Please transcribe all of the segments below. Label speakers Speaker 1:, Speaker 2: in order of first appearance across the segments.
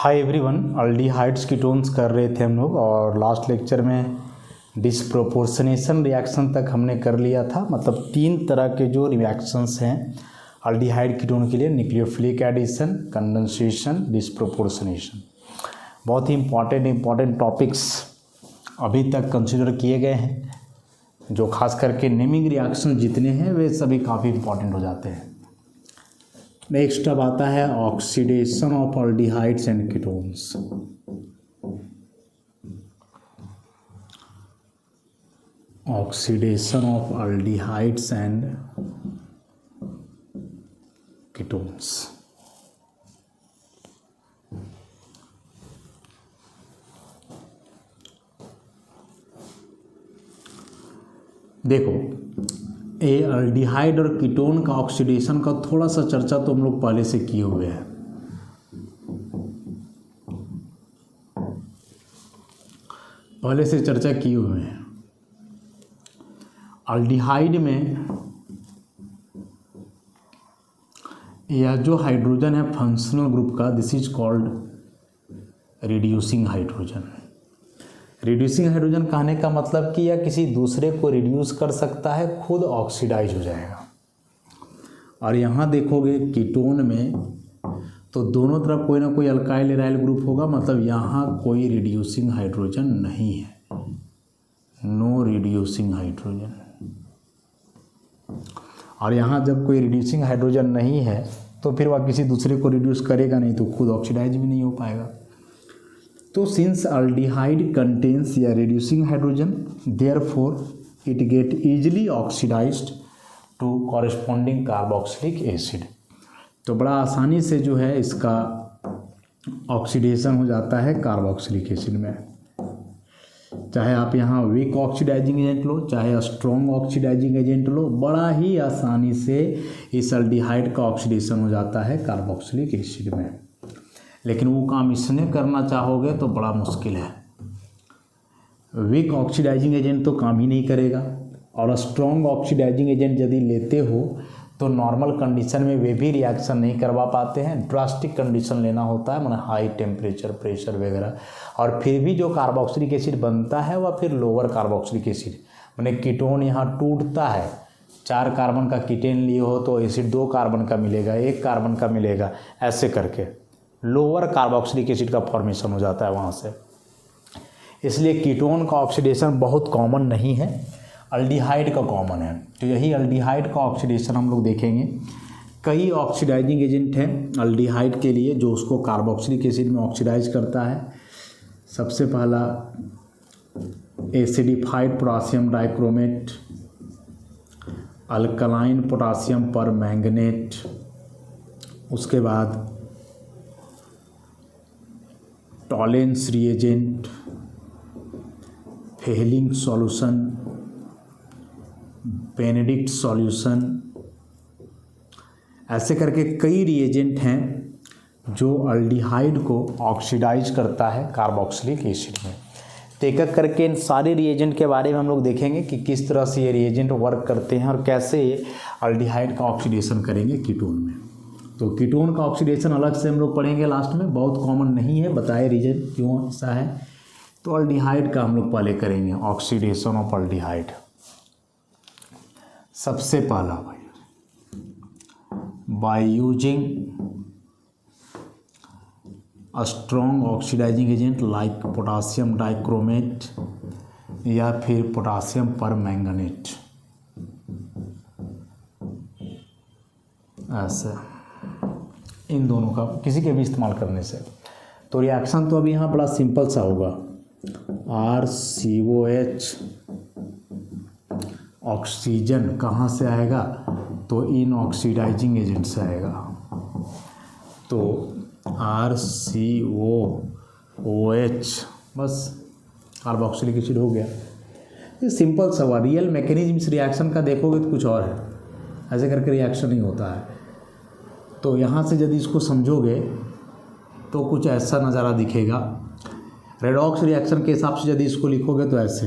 Speaker 1: Hi everyone, aldehydes ketones कर रहे थे हम लोग और लास्ट लेक्चर में डिस्प्रोपोर्शनेशन रिएक्शन तक हमने कर लिया था। मतलब 3 तरह के जो रिएक्शंस हैं अल्डिहाइड कीटोन के लिए, न्यूक्लियोफिलिक एडिशन, कंडेंसेशन, डिस्प्रोपोर्शनेशन। बहुत ही इम्पॉर्टेंट टॉपिक्स अभी तक कंसिडर किए गए हैं, जो खास करके नेमिंग रिएक्शन जितने हैं वे सभी काफ़ी इम्पॉर्टेंट हो जाते हैं। नेक्स्ट अब आता है oxidation of aldehydes and ketones. Oxidation of aldehydes and ketones. देखो, ये अल्डिहाइड और कीटोन का ऑक्सीडेशन का थोड़ा सा चर्चा तो हम लोग पहले से किए हुए हैं। अल्डिहाइड में यह जो हाइड्रोजन है फंक्शनल ग्रुप का, this is called reducing hydrogen. Reducing hydrogen कहने का मतलब कि यह किसी दूसरे को रिड्यूस कर सकता है, खुद ऑक्सीडाइज हो जाएगा। और यहाँ देखोगे कीटोन में तो दोनों तरफ कोई ना कोई अल्काइल एराइल ग्रुप होगा, मतलब यहाँ कोई रिड्यूसिंग हाइड्रोजन नहीं है, नो रिड्यूसिंग हाइड्रोजन। और यहाँ जब कोई रिड्यूसिंग हाइड्रोजन नहीं है तो फिर वह किसी दूसरे को रिड्यूस करेगा नहीं, तो खुद ऑक्सीडाइज भी नहीं हो पाएगा। तो सिंस अल्डिहाइड कंटेन्स या reducing hydrogen, therefore it get easily oxidized to corresponding carboxylic acid. तो बड़ा आसानी से जो है इसका ऑक्सीडेशन हो जाता है कार्बोक्सिलिक एसिड में। चाहे आप यहाँ वीक ऑक्सीडाइजिंग एजेंट लो, चाहे स्ट्रॉन्ग ऑक्सीडाइजिंग एजेंट लो, बड़ा ही आसानी से इस अल्डिहाइड का ऑक्सीडेशन हो जाता है कार्बोक्सिलिक एसिड में। लेकिन वो काम इसने करना चाहोगे तो बड़ा मुश्किल है। वीक ऑक्सीडाइजिंग एजेंट तो काम ही नहीं करेगा, और स्ट्रॉन्ग ऑक्सीडाइजिंग एजेंट यदि लेते हो तो नॉर्मल कंडीशन में वे भी रिएक्शन नहीं करवा पाते हैं। ड्रास्टिक कंडीशन लेना होता है, माने हाई टेम्परेचर, प्रेशर वगैरह, और फिर भी जो कार्बोक्सिलिक एसिड बनता है वह फिर लोअर कार्बोक्सिलिक एसिड, माने कीटोन यहाँ टूटता है। 4 कार्बन का कीटेन लिए हो तो एसिड 2 कार्बन का मिलेगा, 1 कार्बन का मिलेगा, ऐसे करके लोअर कार्बोक्सिलिक एसिड का फॉर्मेशन हो जाता है वहाँ से। इसलिए कीटोन का ऑक्सीडेशन बहुत कॉमन नहीं है, अल्डिहाइड का कॉमन है। तो यही अल्डिहाइड का ऑक्सीडेशन हम लोग देखेंगे। कई ऑक्सीडाइजिंग एजेंट हैं अल्डिहाइड के लिए जो उसको कार्बोक्सिलिक एसिड में ऑक्सीडाइज करता है। सबसे पहला acidified potassium dichromate, alkaline potassium पर मैंगनेट, उसके बाद Tollens reagent, Fehling solution, Benedict solution, ऐसे करके कई रिएजेंट हैं जो अल्डिहाइड को ऑक्सीडाइज करता है कार्बोक्सिलिक एसिड में। तो एक एक करके इन सारे रिएजेंट के बारे में हम लोग देखेंगे कि किस तरह से ये रिएजेंट वर्क करते हैं और कैसे अल्डिहाइड का ऑक्सीडेशन करेंगे कीटोन में। तो कीटोन का ऑक्सीडेशन अलग से हम लोग पढ़ेंगे लास्ट में, बहुत कॉमन नहीं है, बताए रीजन क्यों ऐसा है। तो अल्डिहाइड का हम लोग पहले करेंगे, ऑक्सीडेशन ऑफ अल्डिहाइड। सबसे पहला by using a strong oxidizing agent like potassium dichromate या फिर पोटासियम पर मैंगनेट, ऐसे इन दोनों का किसी के भी इस्तेमाल करने से। तो रिएक्शन तो अभी यहाँ बड़ा सिंपल सा होगा, RCOH ऑक्सीजन कहाँ से आएगा, तो इन ऑक्सीडाइजिंग एजेंट से आएगा। तो RCOOH बस कार्बोक्सिलिक एसिड हो गया। ये सिंपल सा हुआ। रियल मैकेनिज्म इस रिएक्शन का देखोगे तो कुछ और है, ऐसे करके रिएक्शन नहीं होता है। तो यहाँ से यदि इसको समझोगे तो कुछ ऐसा नज़ारा दिखेगा। रेडॉक्स रिएक्शन के हिसाब से यदि इसको लिखोगे तो ऐसे,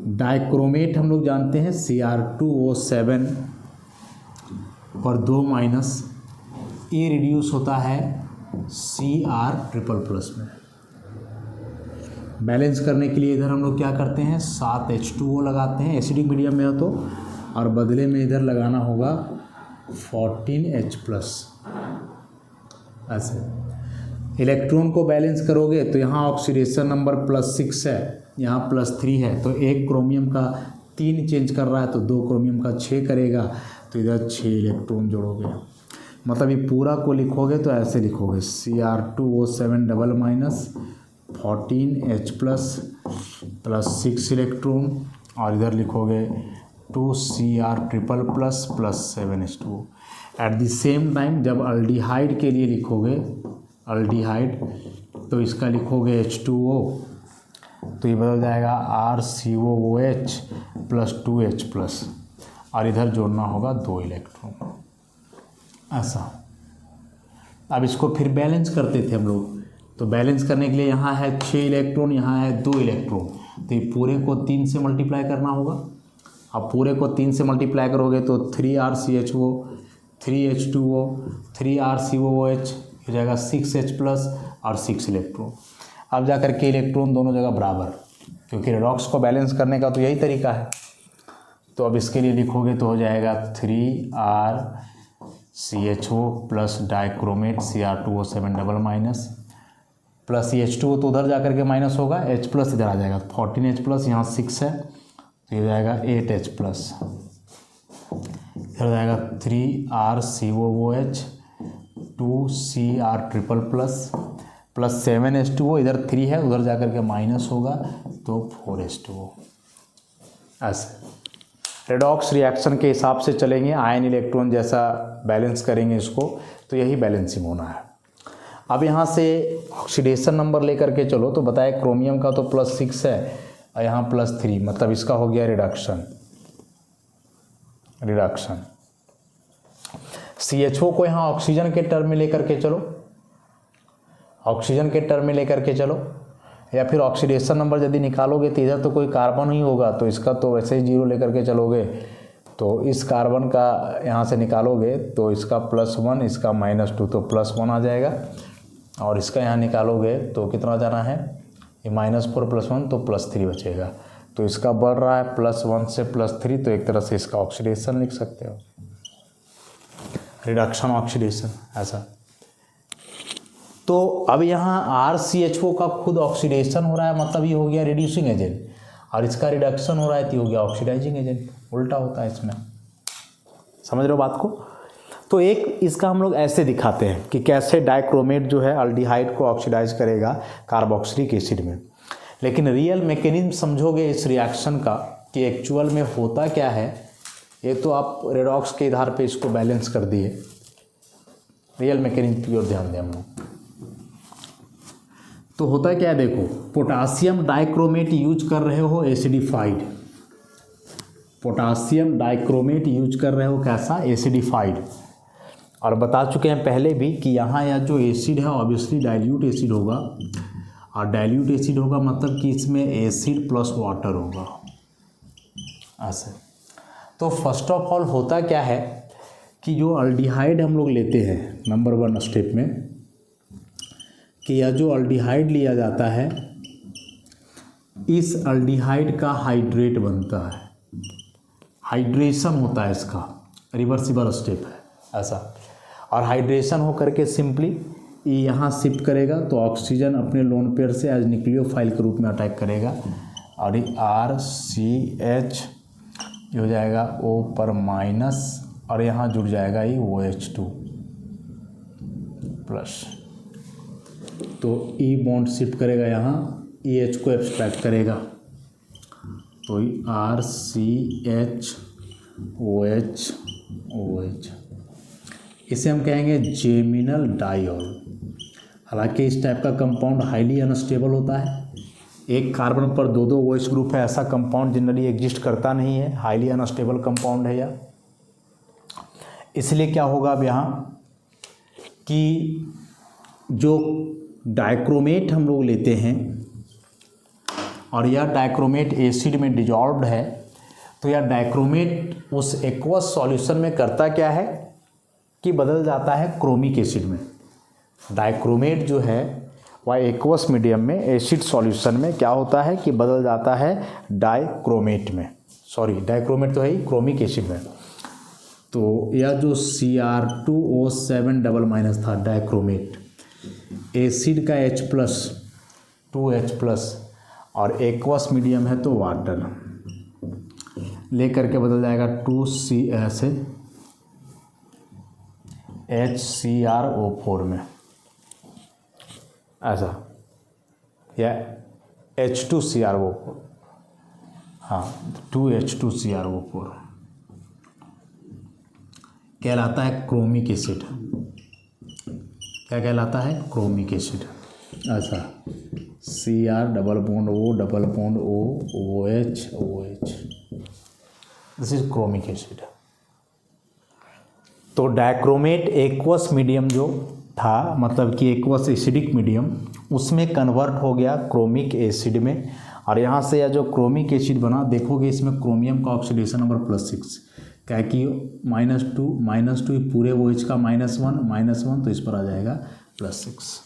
Speaker 1: डाइक्रोमेट हम लोग जानते हैं Cr2O7 पर 2 माइनस, ये रिड्यूस होता है Cr++ में। बैलेंस करने के लिए इधर हम लोग क्या करते हैं, 7H2O लगाते हैं एसिडिक मीडियम में हो तो, और बदले में इधर लगाना होगा 14H+। ऐसे इलेक्ट्रॉन को बैलेंस करोगे तो यहाँ ऑक्सीडेशन नंबर +6 है, यहाँ +3 है, तो एक क्रोमियम का 3 चेंज कर रहा है तो 2 क्रोमियम का 6 करेगा, तो इधर 6 इलेक्ट्रॉन जोड़ोगे। मतलब ये पूरा को लिखोगे तो ऐसे लिखोगे Cr2O7 double minus 14H+ +6 electron, और इधर लिखोगे 2Cr++ +7H2O। At the same time जब अल्डिहाइड के लिए लिखोगे अल्डिहाइड तो इसका लिखोगे H2O, तो ये बदल जाएगा RCOOH +2H+, और इधर जोड़ना होगा 2 इलेक्ट्रॉन। ऐसा अब इसको फिर बैलेंस करते थे हम लोग, तो बैलेंस करने के लिए यहाँ है 6 इलेक्ट्रॉन, यहाँ है 2 इलेक्ट्रॉन, तो ये पूरे को 3 से मल्टीप्लाई करना होगा। अब पूरे को 3 से मल्टीप्लाई करोगे तो 3RCHO 3H2O 3RCOOH हो जाएगा 6H+ और 6 इलेक्ट्रॉन। अब जा कर के इलेक्ट्रॉन दोनों जगह बराबर, क्योंकि रेडॉक्स को बैलेंस करने का तो यही तरीका है। तो अब इसके लिए लिखोगे तो हो जाएगा 3RCHO plus dichromate Cr2O7 double minus plus H2O तो उधर जा कर के माइनस होगा, H+ इधर आ जाएगा 14H+, यहाँ 6 है तो ये हो जाएगा 8H+, इधर हो जाएगा 3RCOOH 2Cr++ प्लस 7H2O, इधर 3 है उधर जा कर के माइनस होगा तो 4H2O। ऐसे रेडॉक्स रिएक्शन के हिसाब से चलेंगे, आयन इलेक्ट्रॉन जैसा बैलेंस करेंगे इसको, तो यही बैलेंसिंग होना है। अब यहाँ से ऑक्सीडेशन नंबर लेकर के चलो, तो बताए क्रोमियम का तो +6 है और यहाँ +3, मतलब इसका हो गया रिडक्शन। CHO को यहाँ ऑक्सीजन के टर्म में लेकर के चलो, ऑक्सीजन के टर्म में लेकर के चलो, या फिर ऑक्सीडेशन नंबर यदि निकालोगे तो इधर तो कोई कार्बन ही होगा, तो इसका तो वैसे ही 0 लेकर के चलोगे, तो इस कार्बन का यहाँ से निकालोगे तो इसका +1 इसका -2 तो +1 आ जाएगा, और इसका यहाँ निकालोगे तो कितना जाना है, ये -4 + 1 तो +3 बचेगा, तो इसका बढ़ रहा है +1 से +3, तो एक तरह से इसका ऑक्सीडेशन लिख सकते हो, रिडक्शन ऑक्सीडेशन ऐसा। तो अब यहाँ RCHO का खुद ऑक्सीडेशन हो रहा है, मतलब ये हो गया रिड्यूसिंग एजेंट, और इसका रिडक्शन हो रहा है तो ये हो गया ऑक्सीडाइजिंग एजेंट, उल्टा होता है इसमें। समझ रहे हो बात को? तो एक इसका हम लोग ऐसे दिखाते हैं कि कैसे डाइक्रोमेट जो है अल्डिहाइड को ऑक्सीडाइज करेगा कार्बोक्सिलिक एसिड में, लेकिन रियल मैकेनिज्म समझोगे इस रिएक्शन का कि एक्चुअल में होता क्या है। ये तो आप रेडॉक्स के आधार पे इसको बैलेंस कर दिए, रियल मैकेनिज्म की ओर ध्यान दें हम लोग। तो होता क्या है, देखो पोटासियम डाइक्रोमेट यूज कर रहे हो एसिडिफाइड, पोटासियम डाइक्रोमेट यूज कर रहे हो कैसा, एसिडिफाइड, और बता चुके हैं पहले भी कि यहाँ यह जो एसिड है ऑब्वियसली डाइल्यूट एसिड होगा, और डाइल्यूट एसिड होगा मतलब कि इसमें एसिड प्लस वाटर होगा ऐसे। तो फर्स्ट ऑफ ऑल होता क्या है कि जो अल्डिहाइड हम लोग लेते हैं नंबर 1 स्टेप में, कि यह जो अल्डिहाइड लिया जाता है इस अल्डिहाइड का हाइड्रेट बनता है, हाइड्रेशन होता है इसका, रिवर्सिबल स्टेप है ऐसा। और हाइड्रेशन हो करके सिंपली यहाँ शिफ्ट करेगा तो ऑक्सीजन अपने लोन पेयर से एज न्यूक्लियोफाइल के रूप में अटैक करेगा, और ये RCH हो जाएगा O पर माइनस, और यहाँ जुड़ जाएगा ये OH2 प्लस, तो E बॉन्ड शिफ्ट करेगा यहाँ, EH को एब्स्ट्रैक्ट करेगा, तो RCH OH OH, इसे हम कहेंगे जेमिनल डाइऑल। हालांकि इस टाइप का कंपाउंड हाईली अनस्टेबल होता है, एक कार्बन पर 2 OH ग्रुप है, ऐसा कंपाउंड जनरली एग्जिस्ट करता नहीं है, हाईली अनस्टेबल कंपाउंड है यह। इसलिए क्या होगा अब यहाँ कि जो डाइक्रोमेट हम लोग लेते हैं और यह डाइक्रोमेट एसिड में डिजॉल्व्ड है, तो यह डाइक्रोमेट उस एक्वस सॉल्यूशन में करता क्या है कि बदल जाता है क्रोमिक एसिड में। डाइक्रोमेट जो है वह एक्वस मीडियम में एसिड सॉल्यूशन में क्या होता है कि बदल जाता है डाइक्रोमेट में, सॉरी डाइक्रोमेट तो है ही क्रोमिक एसिड में। तो यह जो Cr2O7 था डाइक्रोमेट, एसिड का H+, 2H+, और एक्वस मीडियम है तो वाटर लेकर के बदल जाएगा 2C से HCrO4 में, ऐसा, या H2CrO4, हाँ 2H2CrO4 कहलाता है क्रोमिक एसिड। क्या कहलाता है? Chromic acid. ऐसा Cr double bond O OH, this is chromic acid. तो डाइक्रोमेट एक्वस मीडियम जो था, मतलब कि एक्वस एसिडिक मीडियम, उसमें कन्वर्ट हो गया क्रोमिक एसिड में। और यहाँ से यह जो क्रोमिक एसिड बना, देखोगे इसमें क्रोमियम का ऑक्सीडेशन नंबर +6, क्या कि -2 पूरे OH का -1 तो इस पर आ जाएगा +6।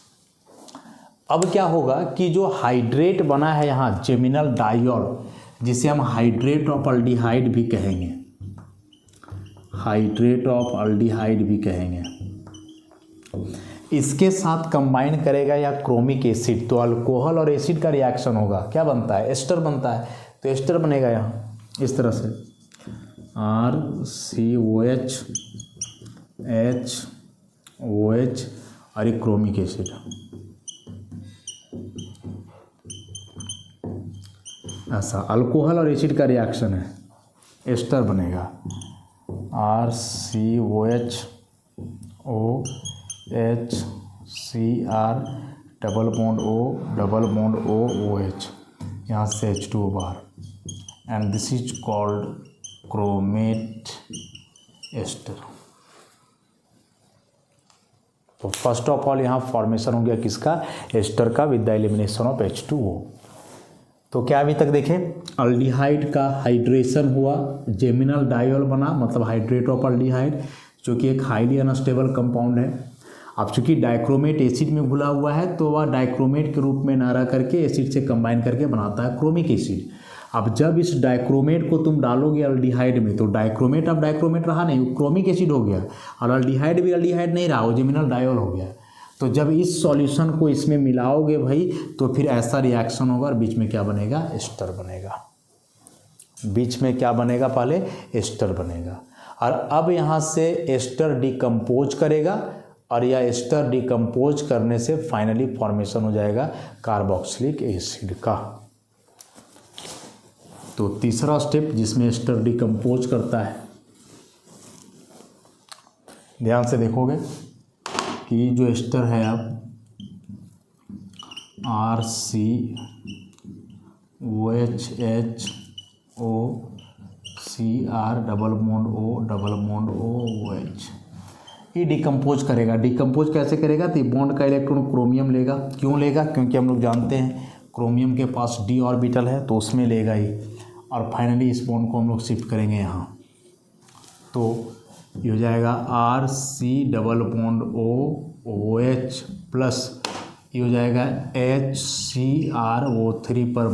Speaker 1: अब क्या होगा कि जो हाइड्रेट बना है यहाँ जेमिनल डाइऑल, जिसे हम हाइड्रेट ऑफ अल्डिहाइड भी कहेंगे, हाइड्रेट ऑफ अल्डिहाइड भी कहेंगे, इसके साथ कंबाइन करेगा या क्रोमिक एसिड, तो अल्कोहल और एसिड का रिएक्शन होगा, क्या बनता है? एस्टर बनता है। तो एस्टर बनेगा यहाँ इस तरह से RCOH HOH और ये क्रोमिक एसिड। ऐसा अल्कोहल और एसिड का रिएक्शन है, एस्टर बनेगा RCOH OH CR double bond O OH, यहाँ से H2O बाहर, and this is called chromate ester. तो फर्स्ट ऑफ ऑल यहाँ फॉर्मेशन हो गया किसका? एस्टर का, with the elimination of H2O। तो क्या अभी तक देखें, अल्डिहाइड का हाइड्रेशन हुआ, जेमिनल डाइऑल बना, मतलब हाइड्रेट ऑफ अल्डिहाइड, जो कि एक हाईली अनस्टेबल कंपाउंड है। अब चूंकि डाइक्रोमेट एसिड में घुला हुआ है तो वह डाइक्रोमेट के रूप में ना रह करके एसिड से कंबाइन करके बनाता है क्रोमिक एसिड। अब जब इस डाइक्रोमेट को तुम डालोगे अल्डिहाइड में, तो डाइक्रोमेट अब डाइक्रोमेट रहा नहीं, वो क्रोमिक एसिड हो गया, और अल्डिहाइड भी अल्डिहाइड नहीं रहा, वो जेमिनल डाइऑल हो गया। तो जब इस सॉल्यूशन को इसमें मिलाओगे भाई, तो फिर ऐसा रिएक्शन होगा और बीच में क्या बनेगा? एस्टर बनेगा। बीच में क्या बनेगा? पहले एस्टर बनेगा, और अब यहाँ से एस्टर डिकम्पोज करेगा, और यह एस्टर डिकम्पोज करने से फाइनली फॉर्मेशन हो जाएगा कार्बोक्सिलिक एसिड का। तो तीसरा स्टेप जिसमें एस्टर डिकम्पोज करता है, ध्यान से देखोगे कि जो एस्टर है अब RCOH HOCR double bond OH, ये डिकम्पोज करेगा। डिकम्पोज कैसे करेगा? तो बॉन्ड का इलेक्ट्रॉन क्रोमियम लेगा। क्यों लेगा? क्योंकि हम लोग जानते हैं क्रोमियम के पास d ऑर्बिटल है, तो उसमें लेगा ही, और फाइनली इस बॉन्ड को हम लोग शिफ्ट करेंगे यहाँ। तो ये हो जाएगा RC double bond OH plus ये हो जाएगा HCrO3 पर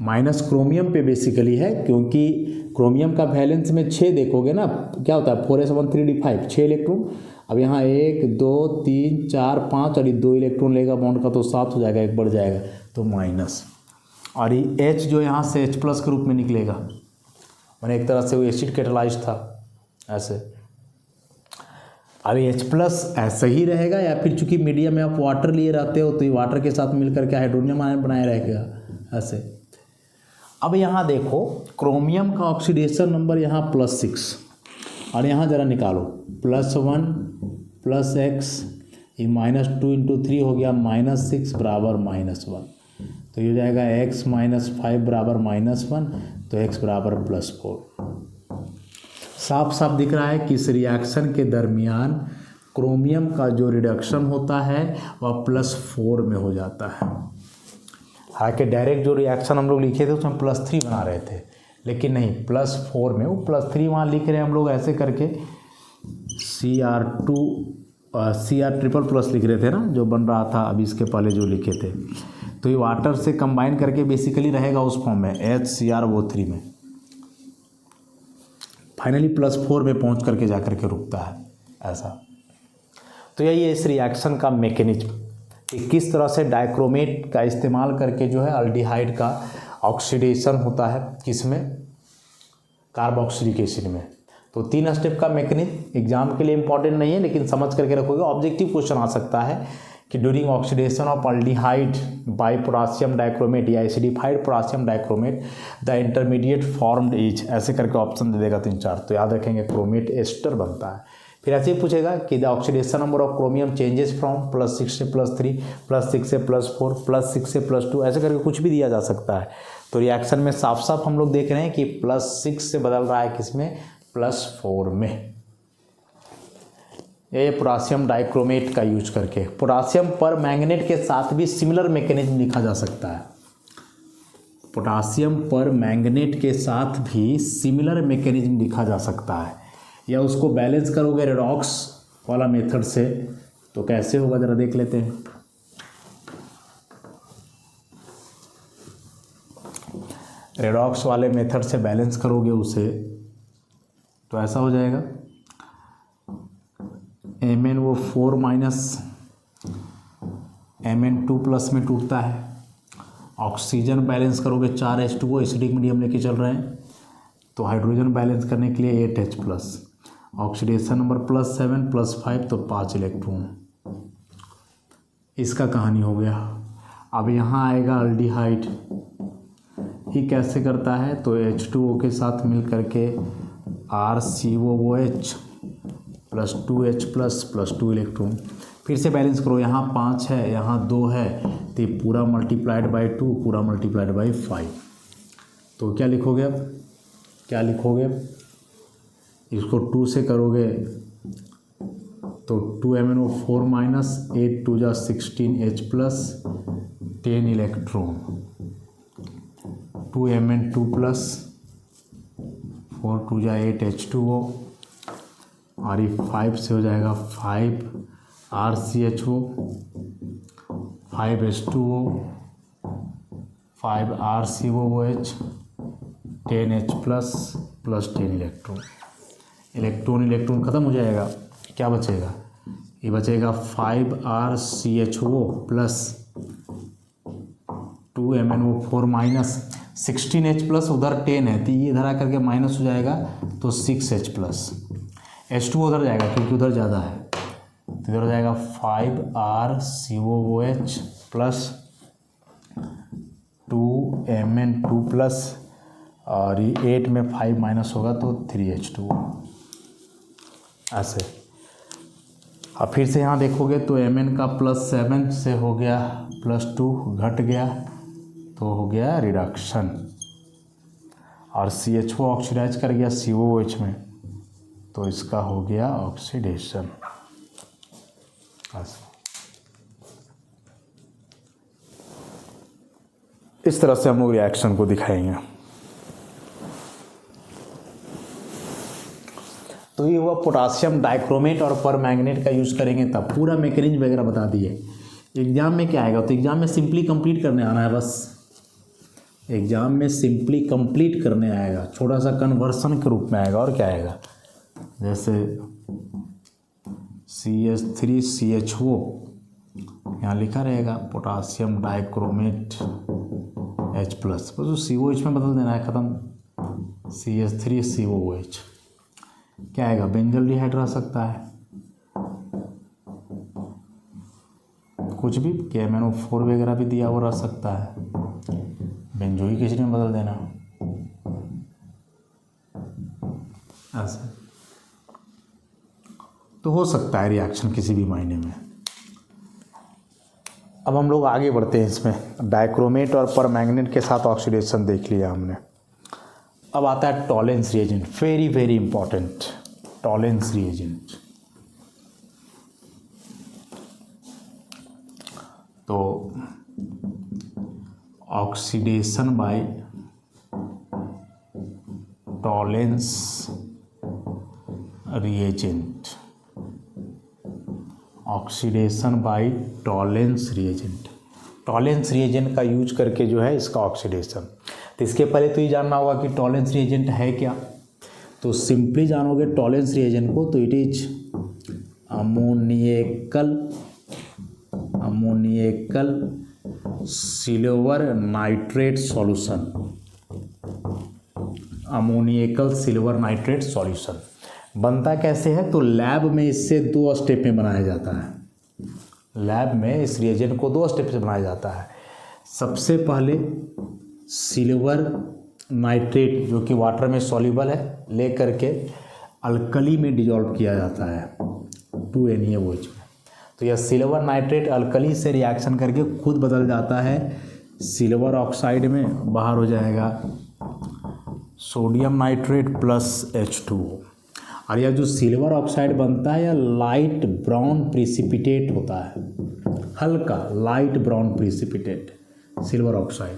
Speaker 1: माइनस क्रोमियम पे बेसिकली है, क्योंकि क्रोमियम का वैलेंस में 6 देखोगे ना, क्या होता है 4s1 3d5 6 इलेक्ट्रॉन। अब यहाँ 1 2 3 4 5 और ये 2 इलेक्ट्रॉन लेगा बॉन्ड का, तो 7 हो जाएगा, 1 बढ़ जाएगा तो माइनस, और ये H जो यहाँ से H+ के रूप में निकलेगा, मैंने एक तरह से वो एसिड कैटालाइज था ऐसे। अब H+ ऐसा ही रहेगा, या फिर चूंकि मीडियम में आप वाटर लिए रहते हो तो ये वाटर के साथ मिलकर के हाइड्रोनियम आयन बनाए रहेगा ऐसे। अब यहाँ देखो क्रोमियम का ऑक्सीडेशन नंबर यहाँ +6, और यहाँ ज़रा निकालो +1 +x, ये -2 × 3 हो गया -6 बराबर -1, तो ये हो जाएगा x - 5 बराबर -1, तो x बराबर +4। साफ साफ दिख रहा है कि इस रिएक्शन के दरमियान क्रोमियम का जो रिडक्शन होता है वह +4 में हो जाता है। हालांकि डायरेक्ट जो रिएक्शन हम लोग लिखे थे उसमें +3 बना रहे थे, लेकिन नहीं +4 में, वो +3 वहाँ लिख रहे हैं हम लोग ऐसे करके Cr ट्रिपल प्लस लिख रहे थे ना, जो बन रहा था अभी इसके पहले जो लिखे थे, तो ये वाटर से कंबाइन करके बेसिकली रहेगा उस फॉर्म में HCrO3 में, फाइनली +4 में पहुंच करके जा करके रुकता है ऐसा। तो यही है इस रिएक्शन का मैकेनिज्म कि किस तरह से डाइक्रोमेट का इस्तेमाल करके जो है अल्डिहाइड का ऑक्सीडेशन होता है, किसमें, कार्बोक्सिलिक एसिड में। तो 3 स्टेप का मैकेनिज्म एग्जाम के लिए इंपॉर्टेंट नहीं है, लेकिन समझ करके रखोगे, ऑब्जेक्टिव क्वेश्चन आ सकता है कि during oxidation of aldehyde by potassium dichromate या acidified potassium dichromate the intermediate formed is, ऐसे करके ऑप्शन दे देगा 3-4, तो याद रखेंगे क्रोमेट एस्टर बनता है। फिर ऐसे ही पूछेगा कि the oxidation number of chromium changes from +6 से +3, +6 से +4, +6 से +2, ऐसे करके कुछ भी दिया जा सकता है। तो रिएक्शन में साफ साफ हम लोग देख रहे हैं कि +6 से बदल रहा है किसमें, +4 में। ये पोटासियम डाइक्रोमेट का यूज करके पोटासियम पर मैंगनेट के साथ भी सिमिलर मैकेनिज्म लिखा जा सकता है। पोटासियम पर मैंगनेट के साथ भी सिमिलर मैकेनिज्म लिखा जा सकता है, या उसको बैलेंस करोगे रेडॉक्स वाला मेथड से, तो कैसे होगा ज़रा देख लेते हैं। रेडॉक्स वाले मेथड से बैलेंस करोगे उसे, तो ऐसा हो जाएगा Mn वो 4 - Mn2+ में टूटता है। ऑक्सीजन बैलेंस करोगे 4H2O, एसिडिक मीडियम लेके चल रहे हैं, तो हाइड्रोजन बैलेंस करने के लिए 8H+, ऑक्सीडेशन नंबर +7 +5, तो 5 इलेक्ट्रॉन। इसका कहानी हो गया। अब यहाँ आएगा अल्डिहाइड, ये कैसे करता है, तो H2O के साथ मिल करके RCOOH +2H+ +2 इलेक्ट्रॉन। फिर से बैलेंस करो, यहाँ 5 है, यहाँ 2 है, तो ये पूरा मल्टीप्लाइड बाई 2, पूरा मल्टीप्लाइड बाई 5। तो क्या लिखोगे अब, क्या लिखोगे, इसको 2 से करोगे तो 2MnO4- 8 2 16H+, 10 electron, 2Mn2+, 4 2 8H2O, और ये 5 से हो जाएगा 5 RCHO, 5H2O, 5 RCOOH, 10H+ +10 electron. Electron ख़त्म हो जाएगा, क्या बचेगा, ये बचेगा 5 RCHO प्लस 2 MnO4- 16H+, उधर 10 है, तो ये इधर आकर के माइनस हो जाएगा, तो 6H+, H2 उधर जाएगा क्योंकि उधर ज़्यादा है, तो इधर हो जाएगा 5 RCOOH प्लस 2 Mn2+, और 8 में 5 माइनस होगा तो 3H2। ऐसे अब फिर से यहाँ देखोगे तो Mn का +7 से हो गया +2, घट गया तो हो गया रिडक्शन, और CHO ऑक्सीडाइज कर गया COOH में, तो इसका हो गया ऑक्सीडेशन। इस तरह से हम लोग रिएक्शन को दिखाएंगे। तो ये हुआ पोटासियम डाइक्रोमेट और परमैंगनेट का यूज़ करेंगे, तब पूरा मैकेनिज्म वगैरह बता दिए। एग्जाम में क्या आएगा, तो एग्जाम में सिंपली कंप्लीट करने आना है, बस एग्जाम में सिंपली कंप्लीट करने आएगा, छोटा सा कन्वर्सन के रूप में आएगा, और क्या आएगा, जैसे CH3CHO यहाँ लिखा रहेगा पोटासियम डाइक्रोमेट H+, बस उस COH में बदल देना है, ख़त्म, CH3COOH। क्या आएगा, बेंजल्डिहाइड रह सकता है, कुछ भी, KMnO4 वगैरह भी दिया हुआ रह सकता है, बेंजोइक एसिड में बदल देना, ऐसे तो हो सकता है रिएक्शन किसी भी मायने में। अब हम लोग आगे बढ़ते हैं, इसमें डाइक्रोमेट और परमैंगनेट के साथ ऑक्सीडेशन देख लिया हमने। अब आता है Tollens reagent, very very important, Tollens reagent. तो oxidation by Tollens reagent, oxidation by Tollens reagent. Tollens reagent का यूज करके जो है इसका ऑक्सीडेशन। तो इसके पहले तो ये जानना होगा कि टॉलेंस रिएजेंट है क्या। तो सिंपली जानोगे टॉलेंस रिएजेंट को, तो it is ammoniacal silver nitrate solution. Ammoniacal silver nitrate solution बनता कैसे है, तो लैब में इससे 2 स्टेप में बनाया जाता है। लैब में इस रिएजेंट को 2 स्टेप से बनाया जाता है। सबसे पहले सिल्वर नाइट्रेट जो कि वाटर में सॉल्युबल है ले करके अल्कली में डिजॉल्व किया जाता है 2NaOH में। तो यह सिल्वर नाइट्रेट अल्कली से रिएक्शन करके खुद बदल जाता है सिल्वर ऑक्साइड में, बाहर हो जाएगा सोडियम नाइट्रेट प्लस H2O। और यह जो सिल्वर ऑक्साइड बनता है यह लाइट ब्राउन प्रिसिपिटेट होता है, हल्का light brown precipitate silver oxide.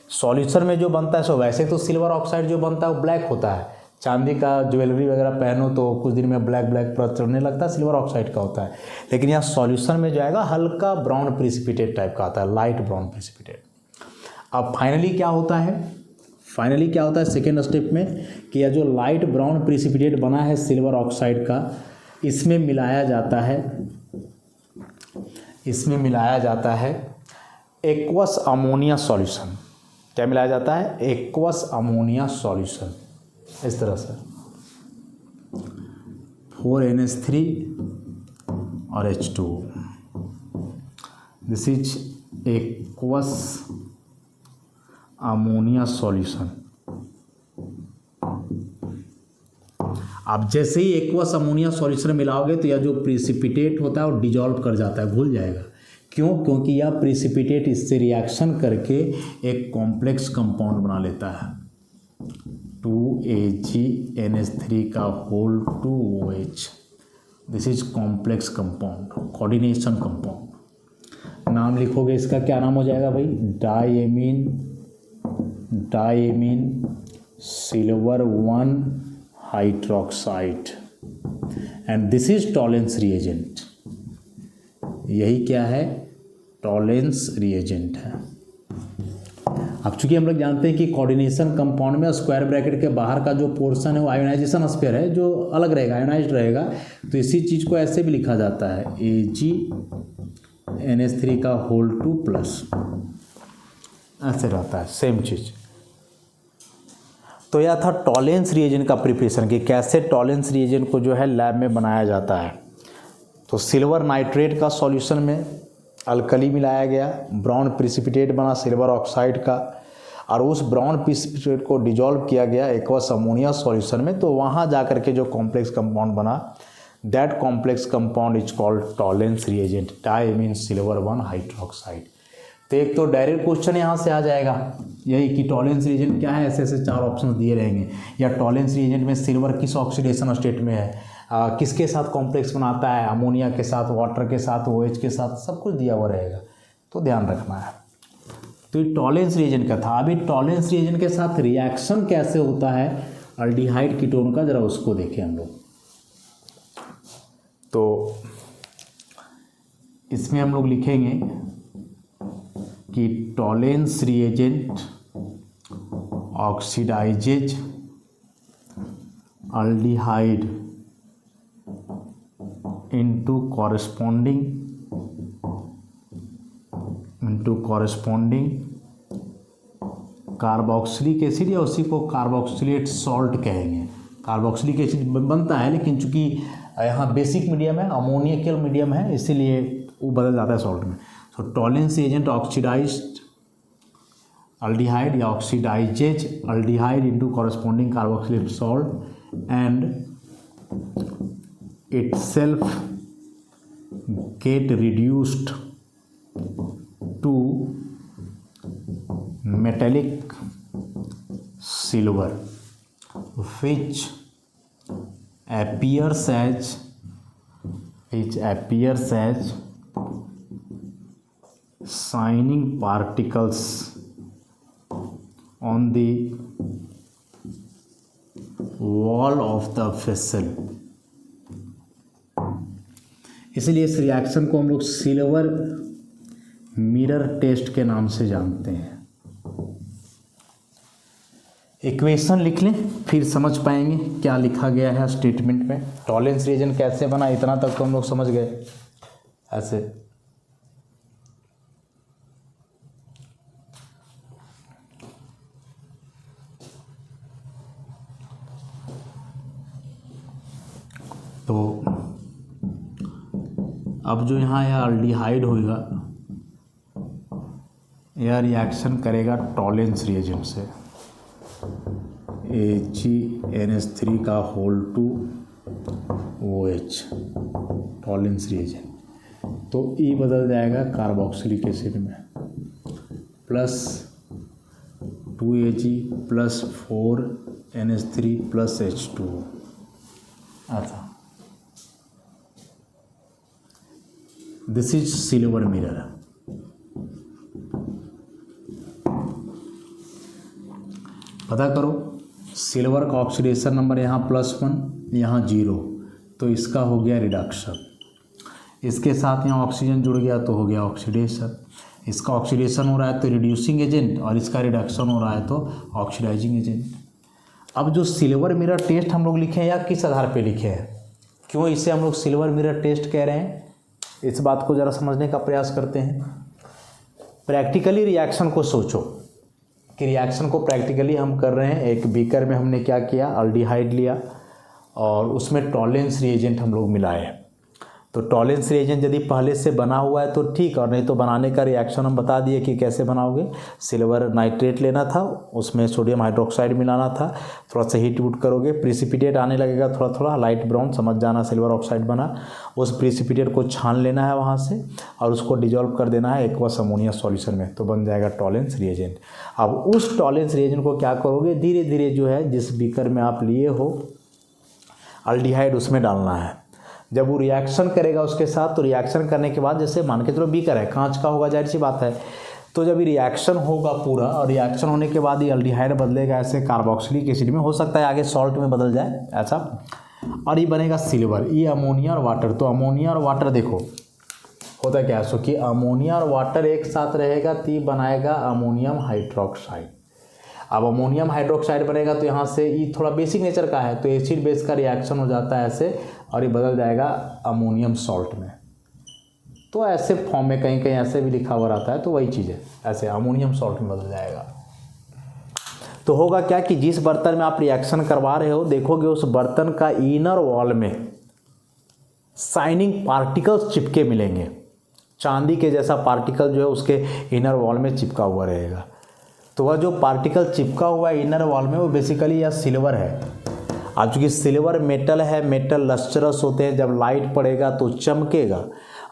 Speaker 1: Solution में जो बनता है सो वैसे तो सिल्वर ऑक्साइड जो बनता है वो ब्लैक होता है। चांदी का ज्वेलरी वगैरह पहनो तो कुछ दिन में ब्लैक परत चढ़ने लगता है, सिल्वर ऑक्साइड का होता है। लेकिन यहाँ सॉल्यूशन में जो आएगा हल्का ब्राउन प्रिसिपिटेट टाइप का आता है, लाइट ब्राउन प्रिसिपिटेट। अब फाइनली क्या होता है सेकेंड स्टेप में कि यह जो लाइट ब्राउन प्रिसिपिटेट बना है सिल्वर ऑक्साइड का, इसमें मिलाया जाता है एक्वस अमोनिया सॉल्यूशन। क्या मिलाया जाता है, एक्वस अमोनिया सॉल्यूशन। इस तरह से 4NH3 और H2O, this is aqueous ammonia solution. आप जैसे ही एक्वस अमोनिया सॉल्यूशन मिलाओगे तो यह जो प्रिसिपिटेट होता है वो डिजॉल्व कर जाता है, घुल जाएगा। क्यों? क्योंकि यह प्रिसिपिटेट इससे रिएक्शन करके एक कॉम्प्लेक्स कंपाउंड बना लेता है 2AgNH3 का whole 2OH। This is complex compound, coordination compound. नाम लिखोगे इसका, क्या नाम हो जाएगा भाई, diamine silver 1 hydroxide and this is Tollens reagent. यही क्या है, टॉलेंस रिएजेंट है। अब चूंकि हम लोग जानते हैं कि कोऑर्डिनेशन कंपाउंड में स्क्वायर ब्रैकेट के बाहर का जो पोर्शन है वो आयोनाइजेशन स्फीयर है, जो अलग रहेगा, आयोनाइज्ड रहेगा। तो इसी चीज़ को ऐसे भी लिखा जाता है AgNH3 का होल 2 प्लस, ऐसे रहता है सेम चीज़। तो यह था टॉलेंस रिएजेंट का प्रिपरेशन कि कैसे टॉलेंस रिएजेंट को जो है लैब में बनाया जाता है। तो सिल्वर नाइट्रेट का सॉल्यूशन में अल्कली मिलाया गया, ब्राउन प्रिसिपिटेट बना सिल्वर ऑक्साइड का, और उस ब्राउन प्रिसिपिटेट को डिजॉल्व किया गया एक्वस अमोनिया सॉल्यूशन में। तो वहाँ जा कर के जो कॉम्प्लेक्स कंपाउंड बना, that complex compound is called Tollens reagent, diamine silver 1 hydroxide. तो एक तो डायरेक्ट क्वेश्चन यहाँ से आ जाएगा यही कि टॉलेंस रिएजेंट क्या है, ऐसे ऐसे 4 ऑप्शन दिए रहेंगे, या टॉलेंस रिएजेंट में सिल्वर किस ऑक्सीडेशन स्टेट में है, किसके साथ कॉम्प्लेक्स बनाता है, अमोनिया के साथ, वाटर के साथ, OH के साथ, सब कुछ दिया हुआ रहेगा, तो ध्यान रखना है। तो ये टॉलेंस रिएजेंट का था। अभी टॉलेंस रिएजेंट के साथ रिएक्शन कैसे होता है अल्डिहाइड कीटोन का, जरा उसको देखें हम लोग। तो इसमें हम लोग लिखेंगे कि Tollens reagent oxidises aldehyde into corresponding carboxylic acid, या उसी को कार्बोक्सिलेट सॉल्ट कहेंगे। कार्बोक्सिलिक एसिड बनता है, लेकिन चूंकि यहाँ बेसिक मीडियम है, अमोनियकल मीडियम है, इसीलिए वो बदल जाता है सॉल्ट में। तो टॉलेंस एजेंट ऑक्सीडाइज्ड अल्डिहाइड या oxidises aldehyde into corresponding carboxylate salt and itself get reduced to metallic silver which appears as shining particles on the wall of the vessel. इसलिए इस रिएक्शन को हम लोग सिल्वर मिरर टेस्ट के नाम से जानते हैं। इक्वेशन लिख लें, फिर समझ पाएंगे क्या लिखा गया है स्टेटमेंट में। टॉलेंस रिएजेंट कैसे बना, इतना तक तो हम लोग समझ गए। ऐसे तो अब जो यहाँ यह अल्डिहाइड होगा, यह रिएक्शन करेगा टॉलेंस रिएजेंट से, AgNH3 का whole two OH, Tollens reagent. तो E बदल जाएगा कार्बोक्सिलिक एसिड में, plus 2Ag plus 4NH3 plus H2O। अच्छा, दिस इज सिल्वर मिरर। पता करो सिल्वर का ऑक्सीडेशन नंबर यहाँ +1, यहाँ 0, तो इसका हो गया रिडक्शन। इसके साथ यहाँ ऑक्सीजन जुड़ गया तो हो गया ऑक्सीडेशन। इसका ऑक्सीडेशन हो रहा है तो रिड्यूसिंग एजेंट, और इसका रिडक्शन हो रहा है तो ऑक्सीडाइजिंग एजेंट। अब जो सिल्वर मिरर टेस्ट हम लोग लिखे हैं या किस आधार पे लिखे हैं, क्यों इसे हम लोग सिल्वर मिरर टेस्ट कह रहे हैं, इस बात को ज़रा समझने का प्रयास करते हैं। प्रैक्टिकली रिएक्शन को सोचो कि रिएक्शन को प्रैक्टिकली हम कर रहे हैं। एक बीकर में हमने क्या किया, अल्डिहाइड लिया और उसमें टॉलेंस रिएजेंट हम लोग मिलाए। तो टॉलेंस रिएजेंट यदि पहले से बना हुआ है तो ठीक, और नहीं तो बनाने का रिएक्शन हम बता दिए कि कैसे बनाओगे। सिल्वर नाइट्रेट लेना था, उसमें सोडियम हाइड्रोक्साइड मिलाना था, थोड़ा सा हीट वूट करोगे, प्रिसिपिटेट आने लगेगा थोड़ा थोड़ा लाइट ब्राउन, समझ जाना सिल्वर ऑक्साइड बना। उस प्रिसिपिटेट को छान लेना है वहाँ से और उसको डिजोल्व कर देना है एक्वस अमोनिया सॉल्यूशन में, तो बन जाएगा टॉलेंस रिएजेंट। अब उस टॉलेंस रिएजेंट को क्या करोगे, धीरे धीरे जो है जिस बीकर में आप लिए हो अल्डिहाइड उसमें डालना है। जब वो रिएक्शन करेगा उसके साथ, तो रिएक्शन करने के बाद जैसे मान के चलो बीकर है, कांच का होगा, जाहिर सी बात है। तो जब ये रिएक्शन होगा पूरा, और रिएक्शन होने के बाद ये अल्डिहाइड बदलेगा ऐसे कार्बोक्सिलिक एसिड में, हो सकता है आगे सॉल्ट में बदल जाए ऐसा, और ये बनेगा सिल्वर। ये अमोनिया और वाटर, तो अमोनिया और वाटर देखो होता क्या है, सो कि अमोनिया और वाटर एक साथ रहेगा तो ये बनाएगा अमोनियम हाइड्रोक्साइड। अब अमोनियम हाइड्रोक्साइड बनेगा तो यहाँ से ये थोड़ा बेसिक नेचर का है, तो एसिड बेस का रिएक्शन हो जाता है ऐसे, और ये बदल जाएगा अमोनियम सॉल्ट में। तो ऐसे फॉर्म में कहीं कहीं ऐसे भी लिखा हुआ रहता है, तो वही चीज़ है, ऐसे अमोनियम सॉल्ट में बदल जाएगा। तो होगा क्या कि जिस बर्तन में आप रिएक्शन करवा रहे हो, देखोगे उस बर्तन का इनर वॉल में शाइनिंग पार्टिकल्स चिपके मिलेंगे। चांदी के जैसा पार्टिकल जो है उसके इनर वॉल में चिपका हुआ रहेगा। तो वह जो पार्टिकल चिपका हुआ है इनर वॉल में, वो बेसिकली यह सिल्वर है। अब चूँकि सिल्वर मेटल है, मेटल लस्टरस होते हैं, जब लाइट पड़ेगा तो चमकेगा,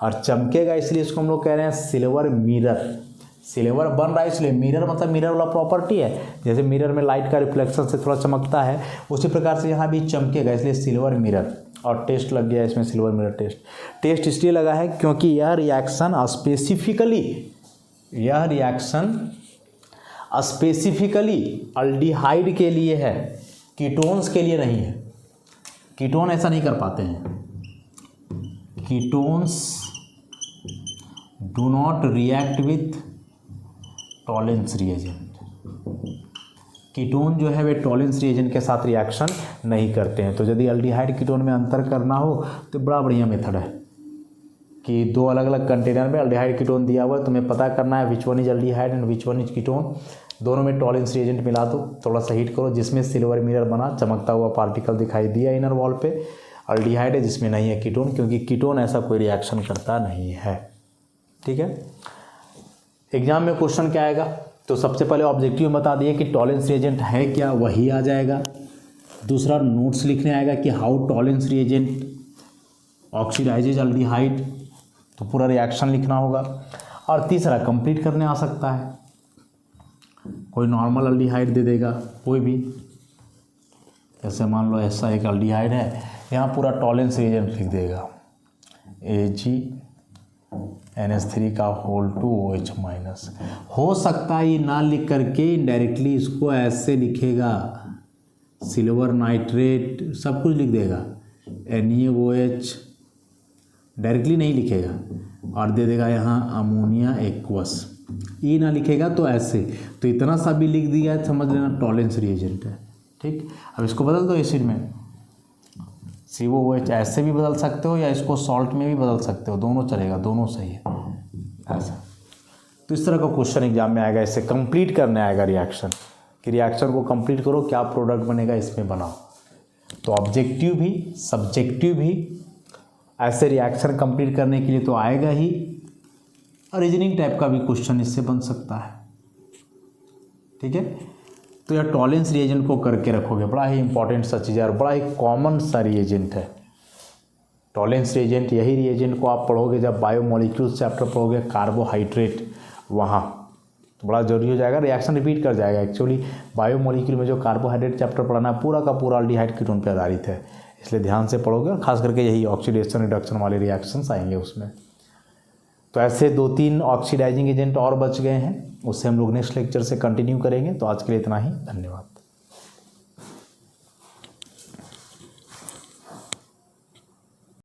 Speaker 1: और चमकेगा इसलिए इसको हम लोग कह रहे हैं सिल्वर मिरर। सिल्वर बन रहा है इसलिए, मिरर मतलब मिरर वाला प्रॉपर्टी है, जैसे मिरर में लाइट का रिफ्लेक्शन से थोड़ा चमकता है, उसी प्रकार से यहाँ भी चमकेगा, इसलिए सिल्वर मिरर। और टेस्ट लग गया इसमें सिल्वर मिरर टेस्ट। टेस्ट इसलिए लगा है क्योंकि यह रिएक्शन स्पेसिफिकली अल्डिहाइड के लिए है, कीटोन्स के लिए नहीं है। कीटोन ऐसा नहीं कर पाते हैं। Ketones do not react with Tollens reagent. Ketone जो है वे टॉलेंस रिएजेंट के साथ रिएक्शन नहीं करते हैं। तो यदि अल्डिहाइड कीटोन में अंतर करना हो तो बड़ा बढ़िया मेथड है कि दो अलग अलग कंटेनर में अल्डिहाइड कीटोन दिया हुआ है, तुम्हें पता करना है which one is aldehyde and which one is ketone. दोनों में टॉलेंस रिएजेंट मिला दो, थोड़ा सा हीट करो, जिसमें सिल्वर मिरर बना, चमकता हुआ पार्टिकल दिखाई दिया इनर वॉल पे, अल्डिहाइड है, जिसमें नहीं है कीटोन, क्योंकि कीटोन ऐसा कोई रिएक्शन करता नहीं है। ठीक है, एग्जाम में क्वेश्चन क्या आएगा, तो सबसे पहले ऑब्जेक्टिव में बता दिए कि टॉलेंस रिएजेंट है क्या, वही आ जाएगा। दूसरा नोट्स लिखने आएगा कि how Tollens reagent oxidises aldehyde, तो पूरा रिएक्शन लिखना होगा। और तीसरा कंप्लीट करने आ सकता है, कोई नॉर्मल अल्डिहाइड दे देगा कोई भी, जैसे मान लो ऐसा एक अल्डिहाइड है, यहाँ पूरा टॉलेंस रिएजेंट लिख देगा AgNH3 का होल टू OH माइनस। हो सकता है ये ना लिख करके इनडायरेक्टली इसको ऐसे लिखेगा सिल्वर नाइट्रेट, सब कुछ लिख देगा। NaOH डायरेक्टली नहीं लिखेगा और दे देगा यहाँ अमोनिया एक्वस। ये ना लिखेगा तो ऐसे, तो इतना सा भी लिख दिया है, समझ लेना टॉलेंस रिएजेंट है। ठीक, अब इसको बदल दो एसिड में, COOH ऐसे भी बदल सकते हो या इसको सॉल्ट में भी बदल सकते हो, दोनों चलेगा, दोनों सही है ऐसा। तो इस तरह का क्वेश्चन एग्जाम में आएगा, इससे कंप्लीट करने आएगा रिएक्शन, कि रिएक्शन को कंप्लीट करो, क्या प्रोडक्ट बनेगा इसमें बनाओ। तो ऑब्जेक्टिव भी सब्जेक्टिव भी ऐसे रिएक्शन कंप्लीट करने के लिए तो आएगा ही, और रीजनिंग टाइप का भी क्वेश्चन इससे बन सकता है। ठीक है, तो यह टॉलेंस रिएजेंट को करके रखोगे, बड़ा ही इंपॉर्टेंट सा चीज़ है और बड़ा ही कॉमन सा रिएजेंट है टॉलेंस रिएजेंट। यही रिएजेंट को आप पढ़ोगे जब बायोमोलिक्यूल्स चैप्टर पढ़ोगे, कार्बोहाइड्रेट, वहाँ तो बड़ा जरूरी हो जाएगा, रिएक्शन रिपीट कर जाएगा। एक्चुअली बायोमोलिक्यूल में जो कार्बोहाइड्रेट चैप्टर पढ़ाना पूरा का पूरा अल्डिहाइड कीटोन पर आधारित है, इसलिए ध्यान से पढ़ोगे और खास करके यही ऑक्सीडेशन रिडक्शन वाले रिएक्शंस आएंगे उसमें। तो ऐसे 2-3 ऑक्सीडाइजिंग एजेंट और बच गए हैं, उससे हम लोग नेक्स्ट लेक्चर से कंटिन्यू करेंगे। तो आज के लिए इतना ही, धन्यवाद।